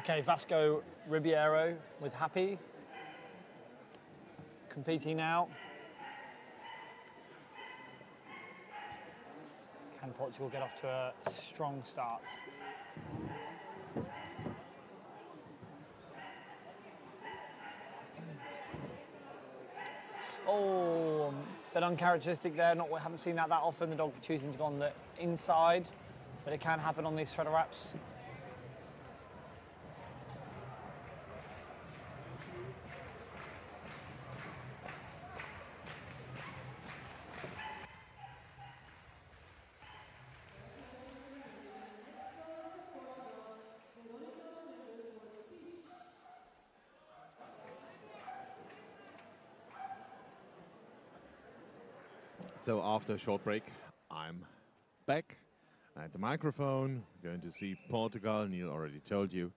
Okay, Vasco Ribeiro with Happy. Competing now. Can Portugal get off to a strong start? Oh, a bit uncharacteristic there. Haven't seen that often. The dog choosing to go on the inside, but it can happen on these threader wraps. So after a short break, I'm back at the microphone. Going to see Portugal. Neil already told you.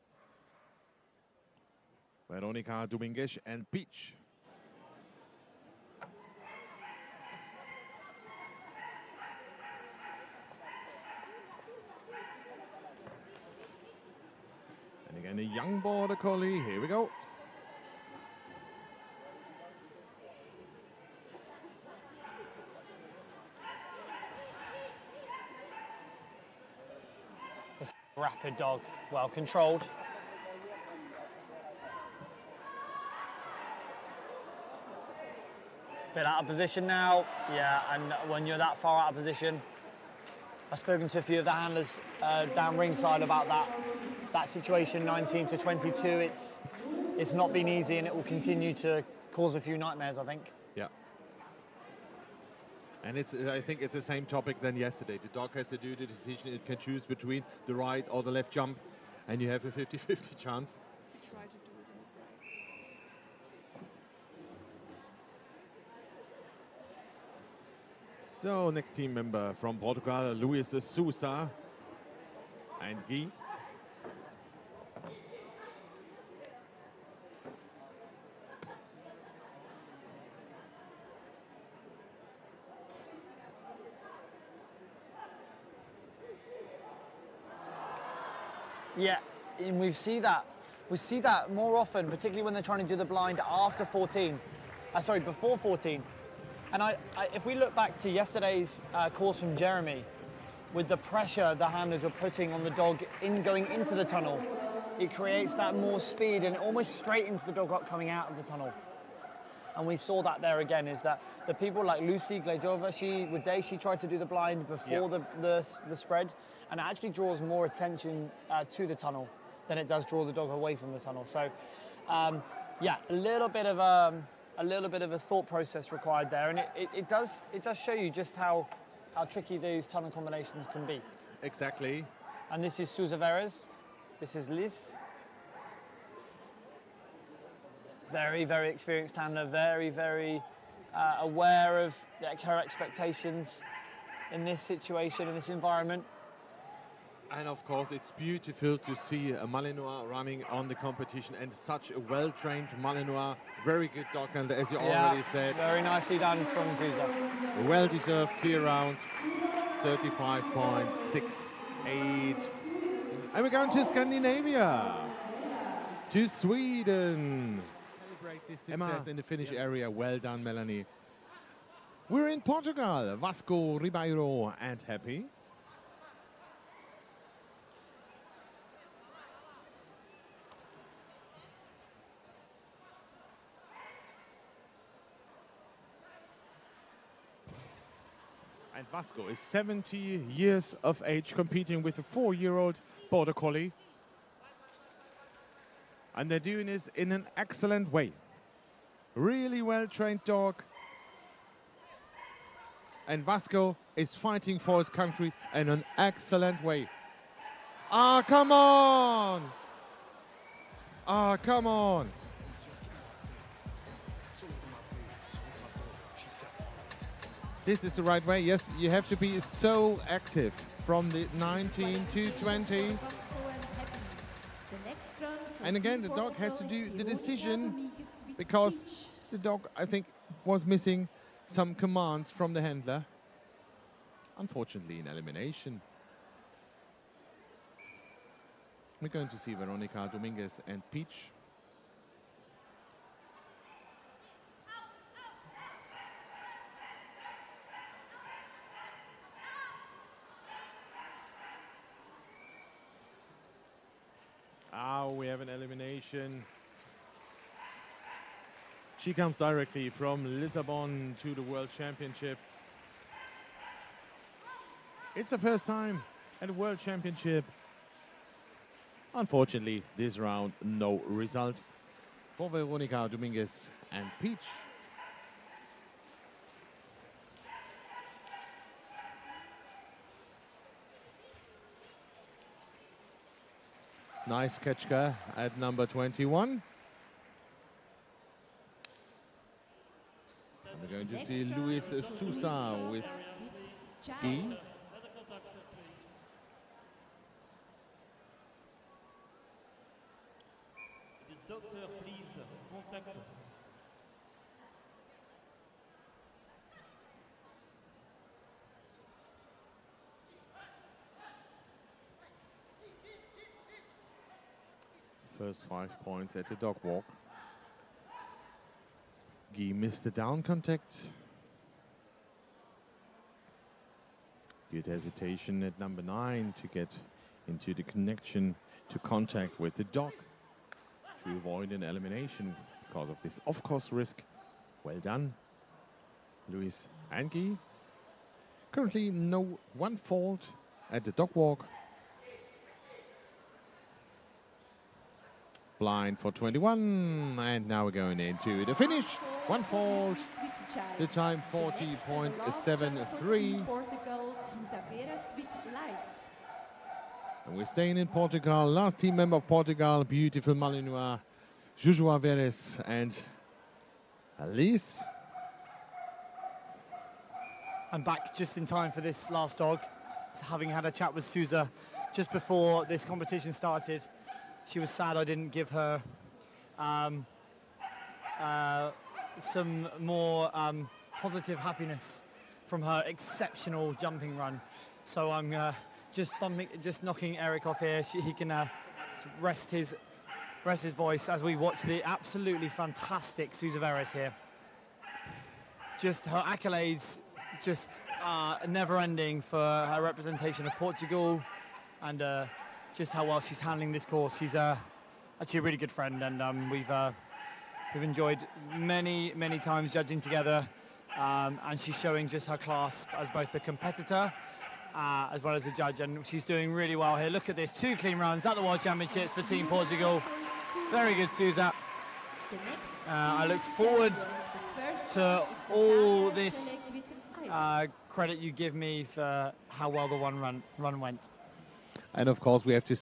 Veronica Dominguez and Peach. And again, a young border collie. Here we go. Rapid dog, well controlled. Bit out of position now, yeah, and when you're that far out of position, I've spoken to a few of the handlers down ringside about that situation, 19 to 22. It's not been easy, and it will continue to cause a few nightmares, I think. Yeah. And I think it's the same topic than yesterday. The dog has to do the decision. It can choose between the right or the left jump, and you have a 50-50 chance. Try to do it in the right. So next team member from Portugal, Luis Sousa and Guy. Yeah, and we see that more often, particularly when they're trying to do the blind after 14. Before 14. And if we look back to yesterday's course from Jeremy, with the pressure the handlers were putting on the dog going into the tunnel, it creates that more speed and it almost straightens the dog up coming out of the tunnel. And we saw that there again, is that the people like Lucy Gledova, she tried to do the blind before the spread, and it actually draws more attention to the tunnel than it does draw the dog away from the tunnel. So, yeah, a little bit of a thought process required there, and it does show you just how tricky those tunnel combinations can be. Exactly. And this is Sousa Veres. This is Liz. Very, very experienced handler, very, very aware of her expectations in this situation, in this environment. And of course, it's beautiful to see a Malinois running on the competition, and such a well-trained Malinois, very good dog handler, as you already said. Very nicely done from Sousa. A well-deserved clear round, 35.68. And we're going to Scandinavia, to Sweden. Celebrate this success in the finish area. Well done, Melanie. We're in Portugal. Vasco Ribeiro and Happy. And Vasco is 70 years of age, competing with a 4-year-old border collie. And they're doing this in an excellent way. Really well-trained dog. And Vasco is fighting for his country in an excellent way. Ah, come on! Ah, come on! This is the right way. Yes, you have to be so active from the 19 to 20. And again, the dog has to do the decision, because the dog, I think, was missing some commands from the handler. Unfortunately, in elimination. We're going to see Veronica Dominguez and Peach. We have an elimination. She comes directly from Lisbon to the World Championship. It's her first time at a World Championship. Unfortunately, this round, no result for Veronica Dominguez and Peach. Nice Ketchka at number 21. We're going to see Luis Sousa with Guy. The doctor, please contact. First 5 points at the dog walk. Guy missed the down contact. Good hesitation at number 9 to get into the connection to contact with the dog to avoid an elimination because of this off-course risk. Well done, Luis and Guy. Currently no one fault at the dog walk. Blind for 21, and now we're going into the finish. One fault, the time 40.73. And we're staying in Portugal. Last team member of Portugal, beautiful Malinois, Joshua Veres and Alice. I'm back just in time for this last dog. So having had a chat with Sousa just before this competition started, she was sad I didn't give her some more positive happiness from her exceptional jumping run. So I'm just knocking Eric off here. He can rest his voice as we watch the absolutely fantastic Sousa Veres here. Just her accolades, just never-ending for her representation of Portugal, and just how well she's handling this course. She's actually a really good friend, and we've enjoyed many times judging together, and she's showing just her class as both a competitor as well as a judge, and she's doing really well here. Look at this, 2 clean runs at the World Championships for Team Portugal. Very good, Sousa. I look forward to all this credit you give me for how well the run went. And of course, we have to